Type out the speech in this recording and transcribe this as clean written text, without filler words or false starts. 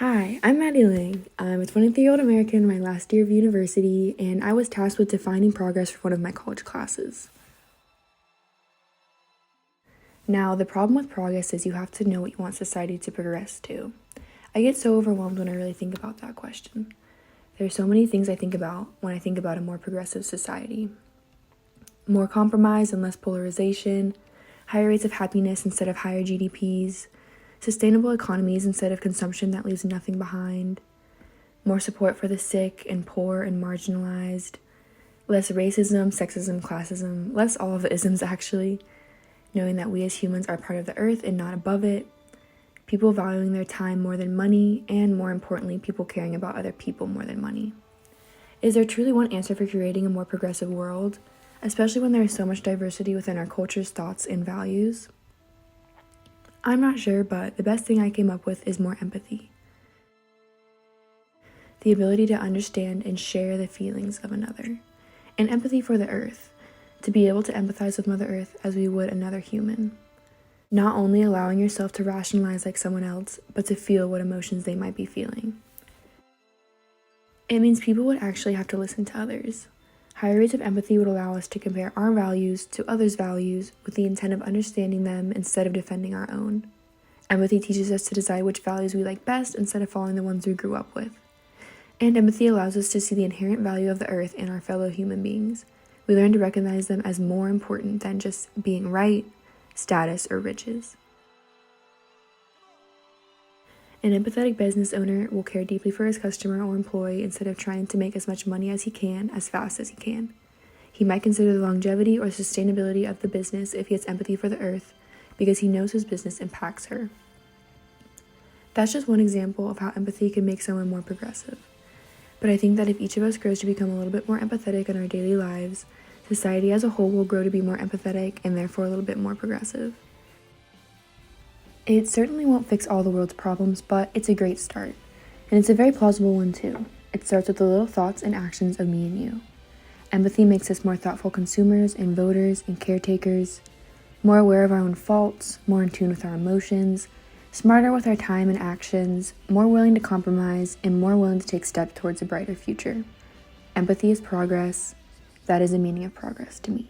Hi, I'm Maddie. I'm a 23-year-old American in my last year of university, and I was tasked with defining progress for one of my college classes. Now, the problem with progress is you have to know what you want society to progress to. I get so overwhelmed when I really think about that question. There are so many things I think about when I think about a more progressive society. More compromise and less polarization, higher rates of happiness instead of higher GDPs, sustainable economies instead of consumption that leaves nothing behind, more support for the sick and poor and marginalized, less racism, sexism, classism, less all of the isms actually, knowing that we as humans are part of the earth and not above it, people valuing their time more than money, and more importantly, people caring about other people more than money. Is there truly one answer for creating a more progressive world, especially when there is so much diversity within our cultures, thoughts, and values? I'm not sure, but the best thing I came up with is more empathy. The ability to understand and share the feelings of another. And empathy for the earth, to be able to empathize with Mother Earth as we would another human. Not only allowing yourself to rationalize like someone else, but to feel what emotions they might be feeling. It means people would actually have to listen to others. Higher rates of empathy would allow us to compare our values to others' values with the intent of understanding them instead of defending our own. Empathy teaches us to decide which values we like best instead of following the ones we grew up with. And empathy allows us to see the inherent value of the earth and our fellow human beings. We learn to recognize them as more important than just being right, status, or riches. An empathetic business owner will care deeply for his customer or employee instead of trying to make as much money as he can, as fast as he can. He might consider the longevity or sustainability of the business if he has empathy for the earth because he knows his business impacts her. That's just one example of how empathy can make someone more progressive. But I think that if each of us grows to become a little bit more empathetic in our daily lives, society as a whole will grow to be more empathetic and therefore a little bit more progressive. It certainly won't fix all the world's problems, but it's a great start. And it's a very plausible one too. It starts with the little thoughts and actions of me and you. Empathy makes us more thoughtful consumers and voters and caretakers, more aware of our own faults, more in tune with our emotions, smarter with our time and actions, more willing to compromise, and more willing to take steps towards a brighter future. Empathy is progress. That is the meaning of progress to me.